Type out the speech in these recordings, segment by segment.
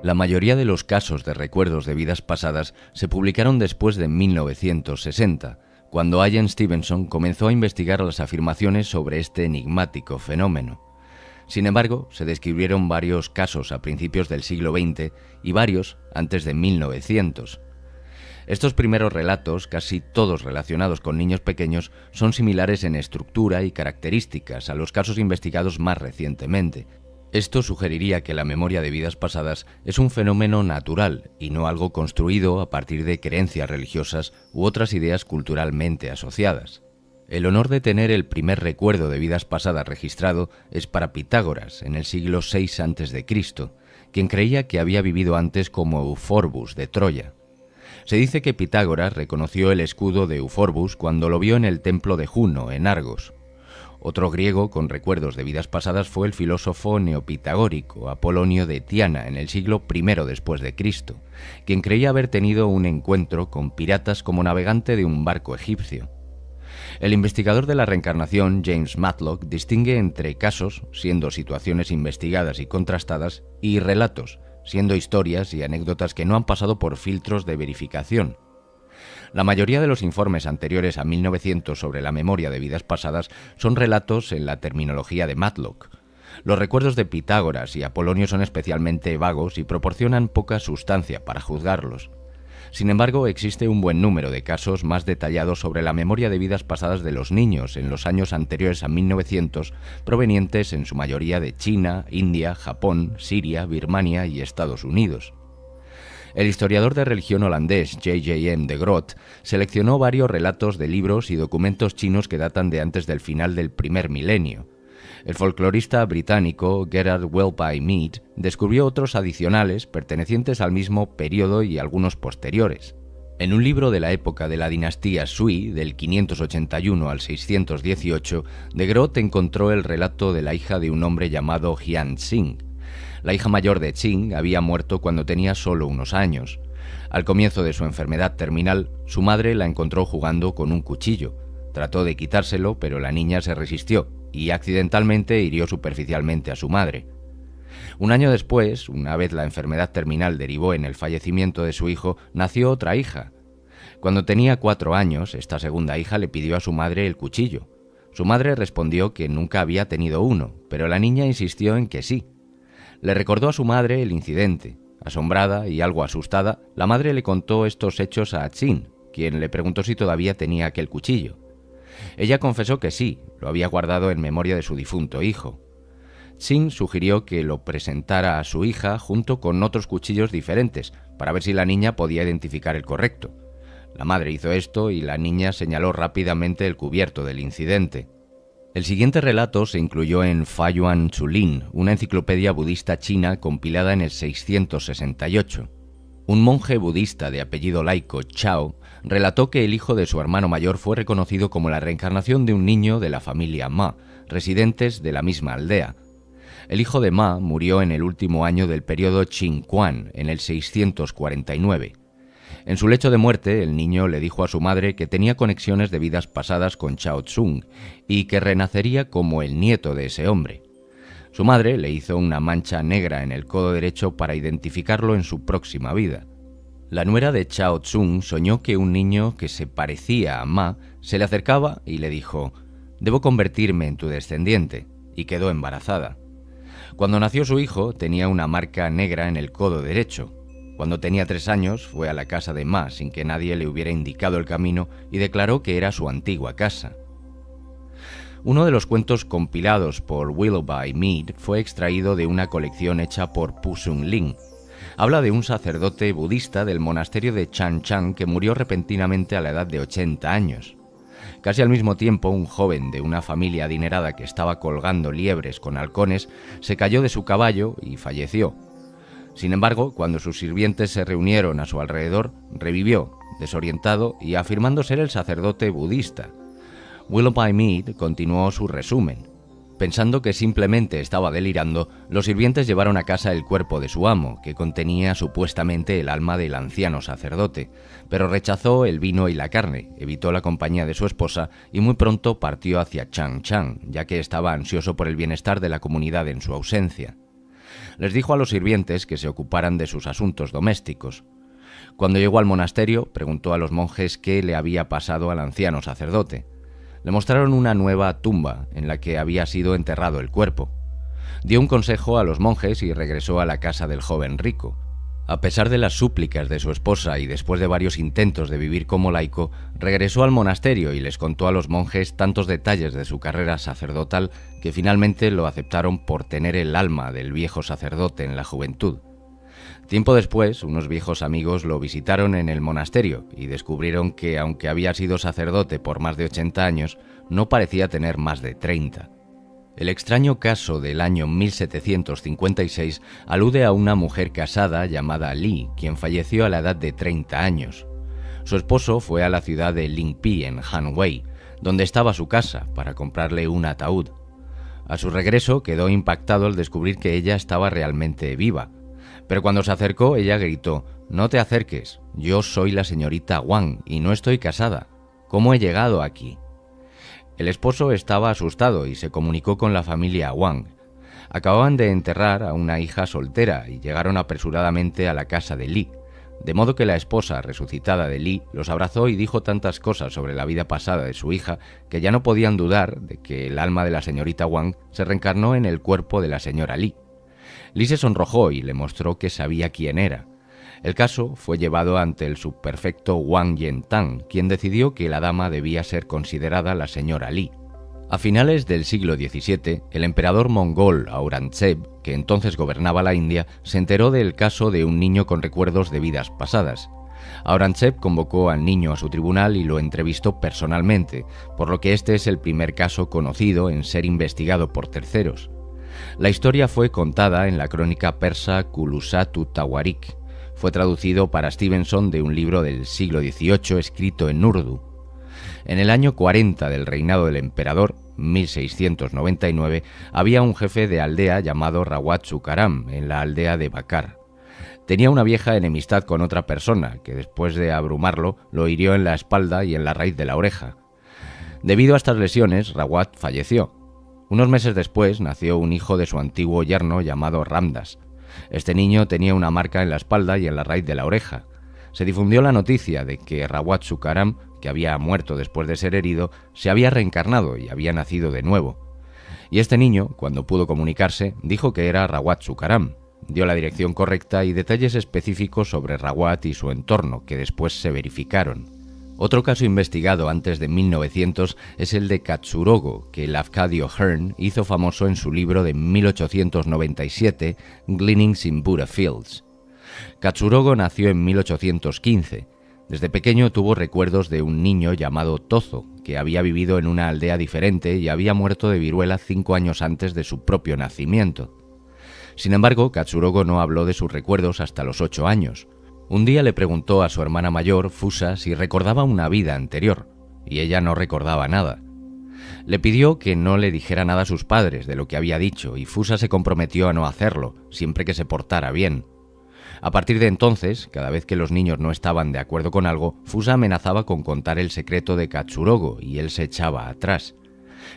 La mayoría de los casos de recuerdos de vidas pasadas se publicaron después de 1960, cuando Ian Stevenson comenzó a investigar las afirmaciones sobre este enigmático fenómeno. Sin embargo, se describieron varios casos a principios del siglo XX y varios antes de 1900. Estos primeros relatos, casi todos relacionados con niños pequeños, son similares en estructura y características a los casos investigados más recientemente. Esto sugeriría que la memoria de vidas pasadas es un fenómeno natural y no algo construido a partir de creencias religiosas u otras ideas culturalmente asociadas. El honor de tener el primer recuerdo de vidas pasadas registrado es para Pitágoras en el siglo VI a.C., quien creía que había vivido antes como Euphorbus de Troya. Se dice que Pitágoras reconoció el escudo de Euphorbus cuando lo vio en el templo de Juno, en Argos. Otro griego con recuerdos de vidas pasadas fue el filósofo neopitagórico Apolonio de Tiana en el siglo I después de Cristo, quien creía haber tenido un encuentro con piratas como navegante de un barco egipcio. El investigador de la reencarnación, James Matlock, distingue entre casos, siendo situaciones investigadas y contrastadas, y relatos, siendo historias y anécdotas que no han pasado por filtros de verificación. La mayoría de los informes anteriores a 1900 sobre la memoria de vidas pasadas son relatos en la terminología de Matlock. Los recuerdos de Pitágoras y Apolonio son especialmente vagos y proporcionan poca sustancia para juzgarlos. Sin embargo, existe un buen número de casos más detallados sobre la memoria de vidas pasadas de los niños en los años anteriores a 1900, provenientes en su mayoría de China, India, Japón, Siria, Birmania y Estados Unidos. El historiador de religión holandés J.J.M. de Groot seleccionó varios relatos de libros y documentos chinos que datan de antes del final del primer milenio. El folclorista británico Gerard Welby Mead descubrió otros adicionales pertenecientes al mismo periodo y algunos posteriores. En un libro de la época de la dinastía Sui, del 581 al 618, de Groot encontró el relato de la hija de un hombre llamado Hian Xing. La hija mayor de Qing había muerto cuando tenía solo unos años. Al comienzo de su enfermedad terminal, su madre la encontró jugando con un cuchillo. Trató de quitárselo, pero la niña se resistió y accidentalmente hirió superficialmente a su madre. Un año después, una vez la enfermedad terminal derivó en el fallecimiento de su hijo, nació otra hija. Cuando tenía 4 años, esta segunda hija le pidió a su madre el cuchillo. Su madre respondió que nunca había tenido uno, pero la niña insistió en que sí. Le recordó a su madre el incidente. Asombrada y algo asustada, la madre le contó estos hechos a Qin, quien le preguntó si todavía tenía aquel cuchillo. Ella confesó que sí, lo había guardado en memoria de su difunto hijo. Qin sugirió que lo presentara a su hija junto con otros cuchillos diferentes, para ver si la niña podía identificar el correcto. La madre hizo esto y la niña señaló rápidamente el cubierto del incidente. El siguiente relato se incluyó en Faiyuan Chulin, una enciclopedia budista china compilada en el 668. Un monje budista de apellido laico, Chao, relató que el hijo de su hermano mayor fue reconocido como la reencarnación de un niño de la familia Ma, residentes de la misma aldea. El hijo de Ma murió en el último año del periodo Qin Quan, en el 649. En su lecho de muerte, el niño le dijo a su madre que tenía conexiones de vidas pasadas con Chao Tsung y que renacería como el nieto de ese hombre. Su madre le hizo una mancha negra en el codo derecho para identificarlo en su próxima vida. La nuera de Chao Tsung soñó que un niño que se parecía a Ma se le acercaba y le dijo: «Debo convertirme en tu descendiente», y quedó embarazada. Cuando nació su hijo, tenía una marca negra en el codo derecho. Cuando tenía 3 años, fue a la casa de Ma sin que nadie le hubiera indicado el camino y declaró que era su antigua casa. Uno de los cuentos compilados por Willoughby Mead fue extraído de una colección hecha por Pu Sung Ling. Habla de un sacerdote budista del monasterio de Chan Chan que murió repentinamente a la edad de 80 años. Casi al mismo tiempo, un joven de una familia adinerada que estaba colgando liebres con halcones se cayó de su caballo y falleció. Sin embargo, cuando sus sirvientes se reunieron a su alrededor, revivió, desorientado y afirmando ser el sacerdote budista. Willoughby Mead continuó su resumen. Pensando que simplemente estaba delirando, los sirvientes llevaron a casa el cuerpo de su amo, que contenía supuestamente el alma del anciano sacerdote, pero rechazó el vino y la carne, evitó la compañía de su esposa y muy pronto partió hacia Chang Chang, ya que estaba ansioso por el bienestar de la comunidad en su ausencia. Les dijo a los sirvientes que se ocuparan de sus asuntos domésticos. Cuando llegó al monasterio, preguntó a los monjes qué le había pasado al anciano sacerdote. Le mostraron una nueva tumba en la que había sido enterrado el cuerpo. Dio un consejo a los monjes y regresó a la casa del joven rico. A pesar de las súplicas de su esposa y después de varios intentos de vivir como laico, regresó al monasterio y les contó a los monjes tantos detalles de su carrera sacerdotal que finalmente lo aceptaron por tener el alma del viejo sacerdote en la juventud. Tiempo después, unos viejos amigos lo visitaron en el monasterio y descubrieron que, aunque había sido sacerdote por más de 80 años, no parecía tener más de 30. El extraño caso del año 1756 alude a una mujer casada llamada Li, quien falleció a la edad de 30 años. Su esposo fue a la ciudad de Lingpi, en Hanwei, donde estaba su casa, para comprarle un ataúd. A su regreso quedó impactado al descubrir que ella estaba realmente viva. Pero cuando se acercó, ella gritó: «No te acerques, yo soy la señorita Wang y no estoy casada. ¿Cómo he llegado aquí?». El esposo estaba asustado y se comunicó con la familia Wang. Acababan de enterrar a una hija soltera y llegaron apresuradamente a la casa de Li, de modo que la esposa resucitada de Li los abrazó y dijo tantas cosas sobre la vida pasada de su hija que ya no podían dudar de que el alma de la señorita Wang se reencarnó en el cuerpo de la señora Li. Li se sonrojó y le mostró que sabía quién era. El caso fue llevado ante el subprefecto Wang Yentang, quien decidió que la dama debía ser considerada la señora Li. A finales del siglo XVII, el emperador mongol Aurangzeb, que entonces gobernaba la India, se enteró del caso de un niño con recuerdos de vidas pasadas. Aurangzeb convocó al niño a su tribunal y lo entrevistó personalmente, por lo que este es el primer caso conocido en ser investigado por terceros. La historia fue contada en la crónica persa Kulusatu Tawarik. Fue traducido para Stevenson de un libro del siglo XVIII escrito en urdu. En el año 40 del reinado del emperador, 1699, había un jefe de aldea llamado Rawat Sukaram en la aldea de Bakar. Tenía una vieja enemistad con otra persona que, después de abrumarlo, lo hirió en la espalda y en la raíz de la oreja. Debido a estas lesiones, Rawat falleció. Unos meses después nació un hijo de su antiguo yerno llamado Ramdas. Este niño tenía una marca en la espalda y en la raíz de la oreja. Se difundió la noticia de que Rawat Sukaram, que había muerto después de ser herido, se había reencarnado y había nacido de nuevo. Y este niño, cuando pudo comunicarse, dijo que era Rawat Sukaram. Dio la dirección correcta y detalles específicos sobre Rawat y su entorno, que después se verificaron. Otro caso investigado antes de 1900 es el de Katsurogo, que Lafcadio Hearn hizo famoso en su libro de 1897, Gleanings in Buddha Fields. Katsurogo nació en 1815. Desde pequeño tuvo recuerdos de un niño llamado Tozo, que había vivido en una aldea diferente y había muerto de viruela 5 años antes de su propio nacimiento. Sin embargo, Katsurogo no habló de sus recuerdos hasta los 8 años. Un día le preguntó a su hermana mayor, Fusa, si recordaba una vida anterior, y ella no recordaba nada. Le pidió que no le dijera nada a sus padres de lo que había dicho, y Fusa se comprometió a no hacerlo, siempre que se portara bien. A partir de entonces, cada vez que los niños no estaban de acuerdo con algo, Fusa amenazaba con contar el secreto de Katsurogo, y él se echaba atrás.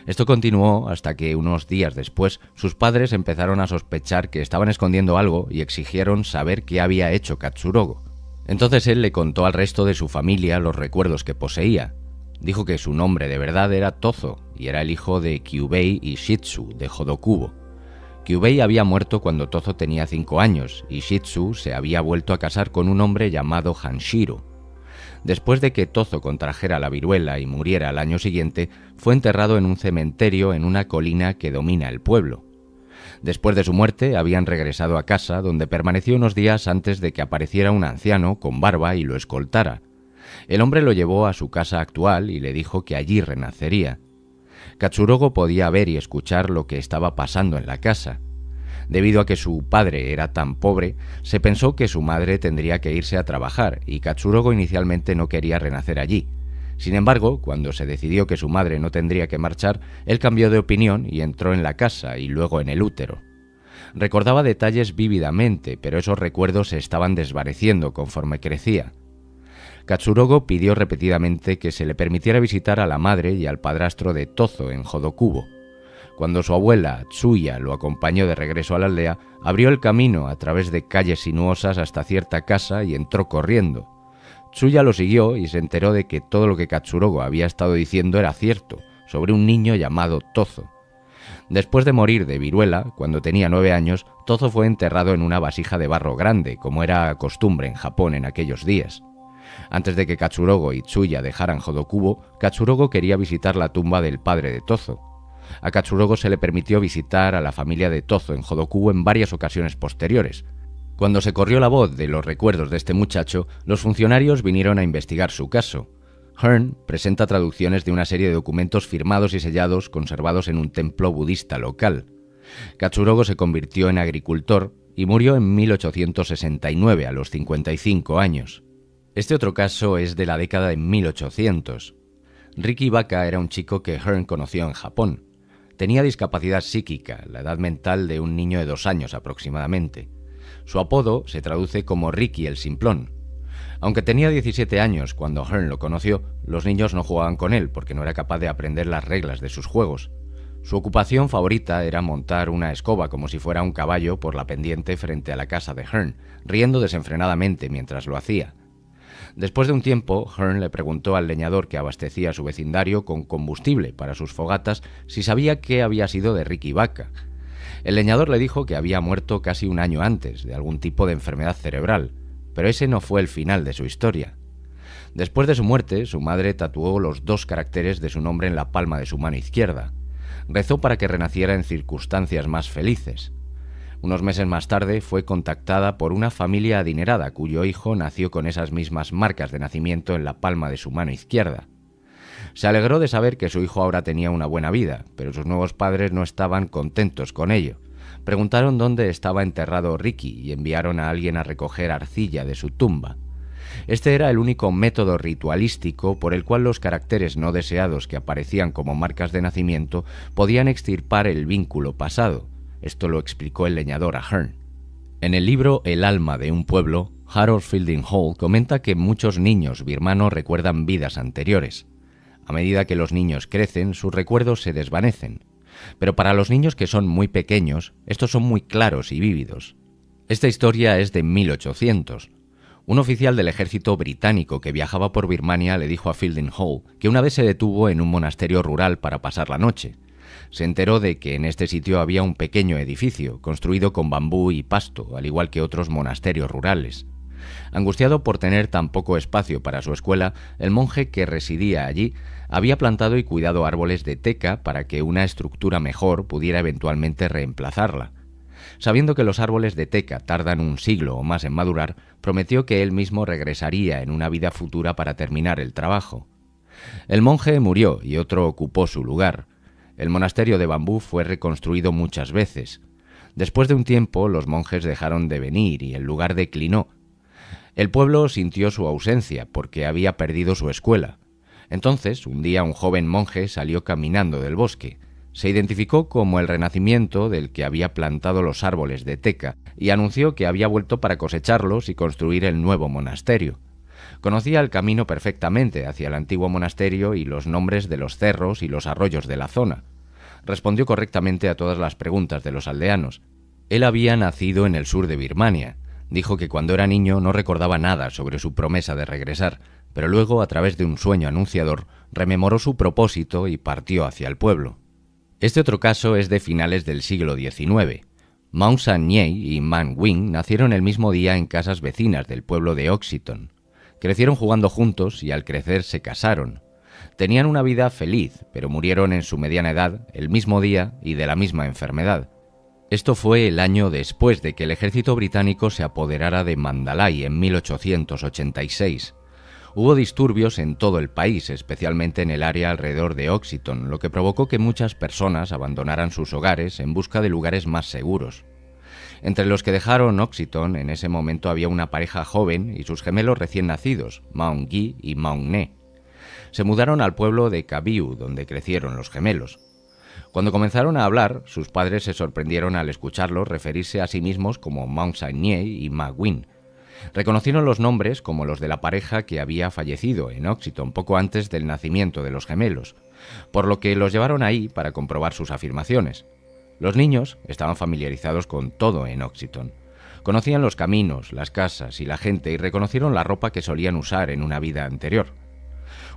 Esto continuó hasta que, unos días después, sus padres empezaron a sospechar que estaban escondiendo algo y exigieron saber qué había hecho Katsurogo. Entonces él le contó al resto de su familia los recuerdos que poseía. Dijo que su nombre de verdad era Tozo y era el hijo de Kyubei y Shitsu de Hodokubo. Kyubei había muerto cuando Tozo tenía 5 años y Shitsu se había vuelto a casar con un hombre llamado Hanshiro. Después de que Tozo contrajera la viruela y muriera al año siguiente, fue enterrado en un cementerio en una colina que domina el pueblo. Después de su muerte, habían regresado a casa, donde permaneció unos días antes de que apareciera un anciano con barba y lo escoltara. El hombre lo llevó a su casa actual y le dijo que allí renacería. Katsurogo podía ver y escuchar lo que estaba pasando en la casa. Debido a que su padre era tan pobre, se pensó que su madre tendría que irse a trabajar y Katsurogo inicialmente no quería renacer allí. Sin embargo, cuando se decidió que su madre no tendría que marchar, él cambió de opinión y entró en la casa y luego en el útero. Recordaba detalles vívidamente, pero esos recuerdos se estaban desvaneciendo conforme crecía. Katsurogo pidió repetidamente que se le permitiera visitar a la madre y al padrastro de Tozo en Hodokubo. Cuando su abuela, Tsuya, lo acompañó de regreso a la aldea, abrió el camino a través de calles sinuosas hasta cierta casa y entró corriendo. Tsuya lo siguió y se enteró de que todo lo que Katsurogo había estado diciendo era cierto, sobre un niño llamado Tozo. Después de morir de viruela, cuando tenía 9 años, Tozo fue enterrado en una vasija de barro grande, como era costumbre en Japón en aquellos días. Antes de que Katsurogo y Tsuya dejaran Hodokubo, Katsurogo quería visitar la tumba del padre de Tozo. A Katsurogo se le permitió visitar a la familia de Tozo en Hodokubo en varias ocasiones posteriores. Cuando se corrió la voz de los recuerdos de este muchacho, los funcionarios vinieron a investigar su caso. Hearn presenta traducciones de una serie de documentos firmados y sellados conservados en un templo budista local. Katsurogo se convirtió en agricultor y murió en 1869 a los 55 años. Este otro caso es de la década de 1800. Riki Baka era un chico que Hearn conoció en Japón. Tenía discapacidad psíquica, la edad mental de un niño de 2 años aproximadamente. Su apodo se traduce como Ricky el Simplón. Aunque tenía 17 años cuando Hearn lo conoció, los niños no jugaban con él porque no era capaz de aprender las reglas de sus juegos. Su ocupación favorita era montar una escoba como si fuera un caballo por la pendiente frente a la casa de Hearn, riendo desenfrenadamente mientras lo hacía. Después de un tiempo, Hearn le preguntó al leñador que abastecía su vecindario con combustible para sus fogatas si sabía qué había sido de Riki Baka. El leñador le dijo que había muerto casi un año antes de algún tipo de enfermedad cerebral, pero ese no fue el final de su historia. Después de su muerte, su madre tatuó los 2 caracteres de su nombre en la palma de su mano izquierda. Rezó para que renaciera en circunstancias más felices. Unos meses más tarde fue contactada por una familia adinerada cuyo hijo nació con esas mismas marcas de nacimiento en la palma de su mano izquierda. Se alegró de saber que su hijo ahora tenía una buena vida, pero sus nuevos padres no estaban contentos con ello. Preguntaron dónde estaba enterrado Riki y enviaron a alguien a recoger arcilla de su tumba. Este era el único método ritualístico por el cual los caracteres no deseados que aparecían como marcas de nacimiento podían extirpar el vínculo pasado. Esto lo explicó el leñador a Hearn. En el libro El alma de un pueblo, Harold Fielding Hall comenta que muchos niños birmanos recuerdan vidas anteriores. A medida que los niños crecen, sus recuerdos se desvanecen. Pero para los niños que son muy pequeños, estos son muy claros y vívidos. Esta historia es de 1800. Un oficial del ejército británico que viajaba por Birmania le dijo a Fielding Hall que una vez se detuvo en un monasterio rural para pasar la noche. Se enteró de que en este sitio había un pequeño edificio, construido con bambú y pasto, al igual que otros monasterios rurales. Angustiado por tener tan poco espacio para su escuela, el monje que residía allí había plantado y cuidado árboles de teca para que una estructura mejor pudiera eventualmente reemplazarla. Sabiendo que los árboles de teca tardan un siglo o más en madurar, prometió que él mismo regresaría en una vida futura para terminar el trabajo. El monje murió y otro ocupó su lugar. El monasterio de bambú fue reconstruido muchas veces. Después de un tiempo, los monjes dejaron de venir y el lugar declinó. El pueblo sintió su ausencia porque había perdido su escuela. Entonces, un día un joven monje salió caminando del bosque. Se identificó como el renacimiento del que había plantado los árboles de teca y anunció que había vuelto para cosecharlos y construir el nuevo monasterio. Conocía el camino perfectamente hacia el antiguo monasterio y los nombres de los cerros y los arroyos de la zona. Respondió correctamente a todas las preguntas de los aldeanos. Él había nacido en el sur de Birmania. Dijo que cuando era niño no recordaba nada sobre su promesa de regresar, pero luego, a través de un sueño anunciador, rememoró su propósito y partió hacia el pueblo. Este otro caso es de finales del siglo XIX. Maung San Nyei y Man Wing nacieron el mismo día en casas vecinas del pueblo de Oxyton. Crecieron jugando juntos y al crecer se casaron. Tenían una vida feliz, pero murieron en su mediana edad, el mismo día y de la misma enfermedad. Esto fue el año después de que el ejército británico se apoderara de Mandalay en 1886. Hubo disturbios en todo el país, especialmente en el área alrededor de Oxyton, lo que provocó que muchas personas abandonaran sus hogares en busca de lugares más seguros. Entre los que dejaron Oxyton, en ese momento había una pareja joven y sus gemelos recién nacidos, Maung Gi y Maung Ne. Se mudaron al pueblo de Kabiu, donde crecieron los gemelos. Cuando comenzaron a hablar, sus padres se sorprendieron al escucharlos referirse a sí mismos como Maung San Nyei y Ma Win. Reconocieron los nombres como los de la pareja que había fallecido en Oxyton poco antes del nacimiento de los gemelos, por lo que los llevaron ahí para comprobar sus afirmaciones. Los niños estaban familiarizados con todo en Oxyton. Conocían los caminos, las casas y la gente y reconocieron la ropa que solían usar en una vida anterior.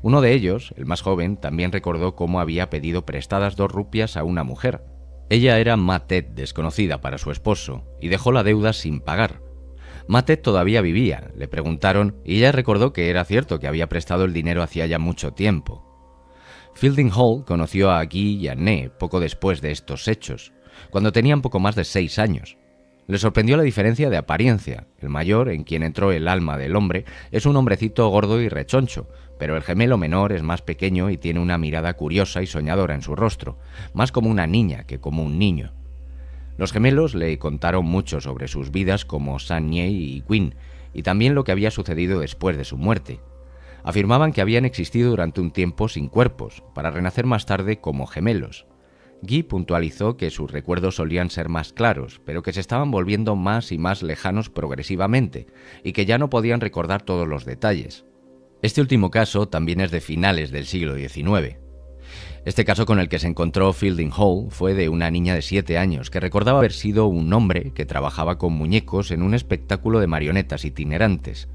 Uno de ellos, el más joven, también recordó cómo había pedido prestadas 2 rupias a una mujer. Ella era Matet, desconocida para su esposo, y dejó la deuda sin pagar. Matet todavía vivía, le preguntaron, y ella recordó que era cierto que había prestado el dinero hacía ya mucho tiempo. Fielding Hall conoció a Guy y a Ney poco después de estos hechos, cuando tenían poco más de 6 años. Le sorprendió la diferencia de apariencia. El mayor, en quien entró el alma del hombre, es un hombrecito gordo y rechoncho, pero el gemelo menor es más pequeño y tiene una mirada curiosa y soñadora en su rostro, más como una niña que como un niño. Los gemelos le contaron mucho sobre sus vidas como San Nye y Quinn, y también lo que había sucedido después de su muerte. Afirmaban que habían existido durante un tiempo sin cuerpos, para renacer más tarde como gemelos. Guy puntualizó que sus recuerdos solían ser más claros, pero que se estaban volviendo más y más lejanos progresivamente, y que ya no podían recordar todos los detalles. Este último caso también es de finales del siglo XIX. Este caso con el que se encontró Fielding Hall fue de una niña de 7 años que recordaba haber sido un hombre que trabajaba con muñecos en un espectáculo de marionetas itinerantes.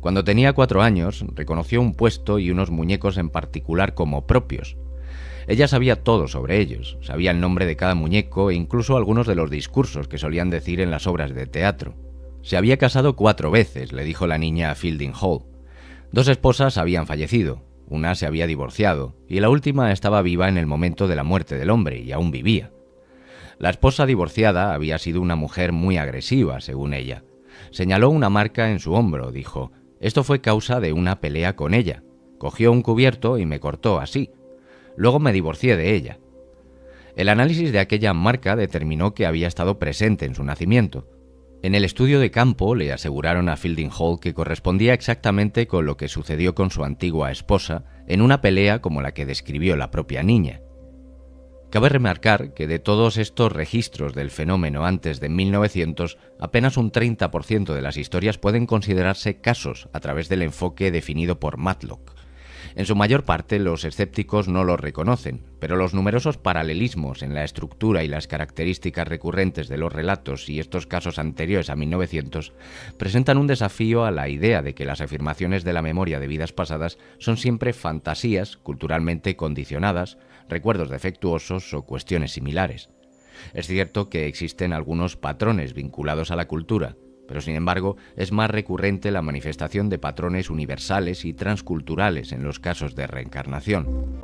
Cuando tenía 4 años, reconoció un puesto y unos muñecos en particular como propios. Ella sabía todo sobre ellos, sabía el nombre de cada muñeco e incluso algunos de los discursos que solían decir en las obras de teatro. Se había casado 4 veces, le dijo la niña a Fielding Hall. 2 esposas habían fallecido, una se había divorciado y la última estaba viva en el momento de la muerte del hombre y aún vivía. La esposa divorciada había sido una mujer muy agresiva, según ella. Señaló una marca en su hombro, dijo: «Esto fue causa de una pelea con ella. Cogió un cubierto y me cortó así. Luego me divorcié de ella». El análisis de aquella marca determinó que había estado presente en su nacimiento. En el estudio de campo le aseguraron a Fielding Hall que correspondía exactamente con lo que sucedió con su antigua esposa en una pelea como la que describió la propia niña. Cabe remarcar que de todos estos registros del fenómeno antes de 1900, apenas un 30% de las historias pueden considerarse casos a través del enfoque definido por Matlock. En su mayor parte los escépticos no los reconocen, pero los numerosos paralelismos en la estructura y las características recurrentes de los relatos y estos casos anteriores a 1900 presentan un desafío a la idea de que las afirmaciones de la memoria de vidas pasadas son siempre fantasías culturalmente condicionadas, recuerdos defectuosos o cuestiones similares. Es cierto que existen algunos patrones vinculados a la cultura, pero sin embargo es más recurrente la manifestación de patrones universales y transculturales en los casos de reencarnación.